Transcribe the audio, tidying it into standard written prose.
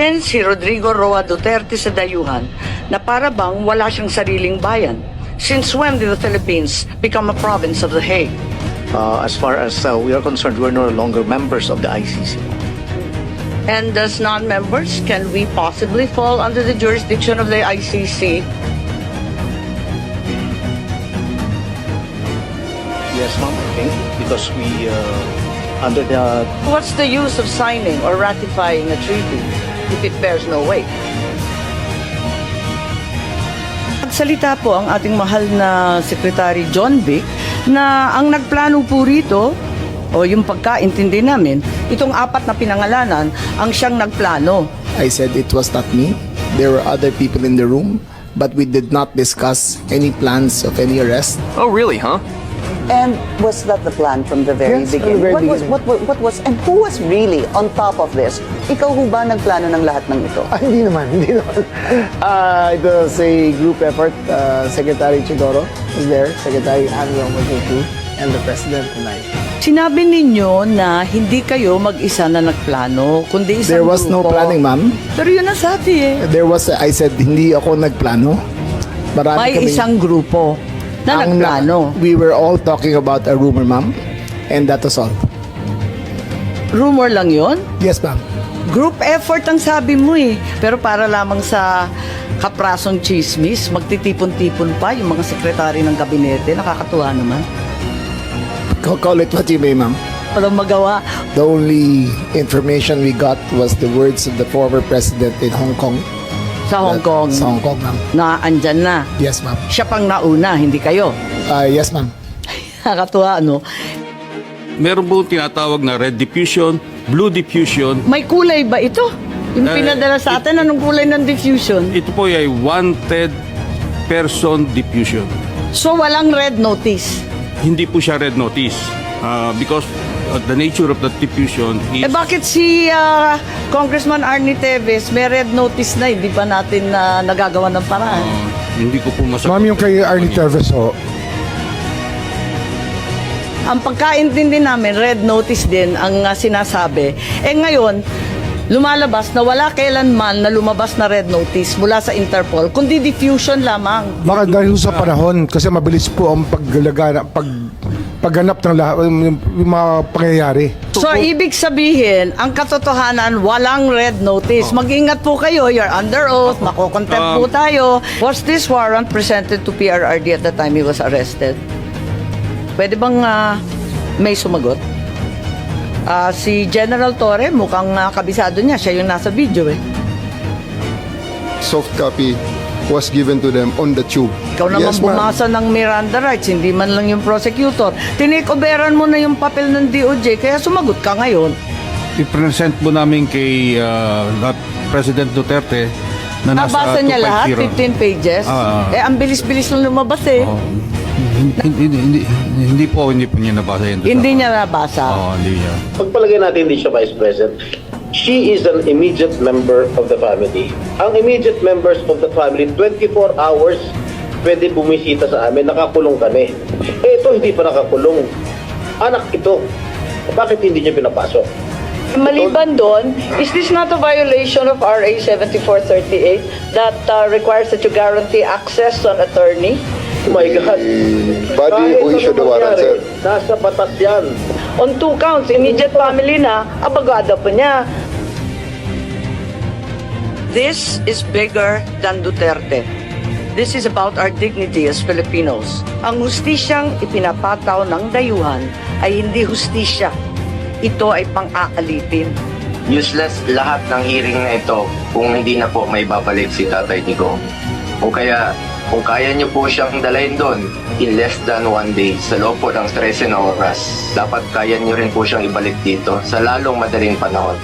Tingin si Rodrigo Roa Duterte sa dayuhan na para bang wala siyang sariling bayan. Since when did the Philippines become a province of The Hague? As far as we are concerned, we're no longer members of the ICC. And as non-members, can we possibly fall under the jurisdiction of the ICC? Yes, ma'am, I think, because we, under the... What's the use of signing or ratifying a treaty if it bears no weight? Nagsalita po ang ating mahal na Secretary John Vic na ang nagplano po rito, o yung pagkaintindi namin, itong apat na pinangalanan ang siyang nagplano. I said it was not me. There were other people in the room, but we did not discuss any plans of any arrest. Oh, really, huh? And was that the plan from the very Yes, from the beginning? very What was, and who was really on top of this? Ikaw ho ba nagplano ng lahat ng ito? Hindi naman. It was a group effort. Secretary Chidoro was there, Secretary Anwar was there too, and the President and I. Sinabi ninyo na hindi kayo mag-isa na nagplano, kundi isang There was no grupo. planning, ma'am. Pero yun ang sabi eh. I said, hindi ako nagplano. Marami May kaming- isang grupo na ang nagplano. We were all talking about a rumor, ma'am, and that was all. Rumor lang yun? Yes, ma'am. Group effort ang sabi mo eh. Pero para lamang sa kaprasong chismis, magtitipon-tipon pa yung mga sekretary ng gabinete. Nakakatuwa naman. Call it what you may, ma'am. Walang magawa. The only information we got was the words of the former president in Hong Kong. Sa Hong Kong, Sa Hong Kong, ma'am. na andyan na. Yes, ma'am. Siya pang nauna, hindi kayo. Yes, ma'am. Nakakatuwa, ano? Meron po tinatawag na red diffusion, blue diffusion. May kulay ba ito? Yung pinadala sa atin, anong kulay ng diffusion? Ito po ay wanted person diffusion. So, walang red notice. Hindi po siya red notice because the nature of the diffusion is... Eh bakit si Congressman Arnie Teves may red notice na, hindi pa natin nagagawa ng paraan? hindi ko po masagot. Ma'am, yung kay Arnie Terves, ho, Ang pagkaintindi namin, red notice din ang sinasabi. Eh ngayon, lumalabas na wala kailanman na lumabas na red notice mula sa Interpol, kundi diffusion lamang. baka dahil sa panahon, kasi mabilis po ang pagganap ng lahat, yung mga pangyayari. So, ibig sabihin, ang katotohanan, walang red notice. Mag-ingat po kayo, you're under oath, makokontempt po tayo. Was this warrant presented to PRRD at the time he was arrested? Pwede bang may sumagot? Si General Torre, mukhang kabisado niya. Siya yung nasa video eh. Soft copy was given to them on the tube. Ikaw naman Yes, ma'am. bumasa ng Miranda rights, hindi man lang yung prosecutor. Tinikoberan mo na yung papel ng DOJ, kaya sumagot ka ngayon. I-present po namin kay President Duterte na nasa Nabasa niya lahat, 250. 15 pages. Ang bilis-bilis lang lumabas eh. Hindi po niya nabasa yun. Hindi niya nabasa. Hindi niya. Pagpalagay natin hindi siya Vice President, she is an immediate member of the family. Ang immediate members of the family, 24 hours pwede bumisita sa amin, nakakulong kami. Eh ito hindi pa nakakulong. Anak ito. Bakit hindi niya pinapasok? Maliban doon, is this not a violation of RA 7438 that requires that you guarantee access to an attorney? Oh my God. Body who issued the warrant, sir. Nasa batas yan. On 2 counts, immediate family na, abagada pa niya. This is bigger than Duterte. This is about our dignity as Filipinos. Ang hustisyang ipinapataw ng dayuhan ay hindi hustisya. Ito ay pang-aalipin. Useless lahat ng hearing na ito kung hindi na po may babalik si Tatay Nico. O kaya, kung kaya niyo po siyang dalayin doon in less than 1 day sa loob po ng 13 na oras, dapat kaya niyo rin po siyang ibalik dito sa lalong madaling panahon.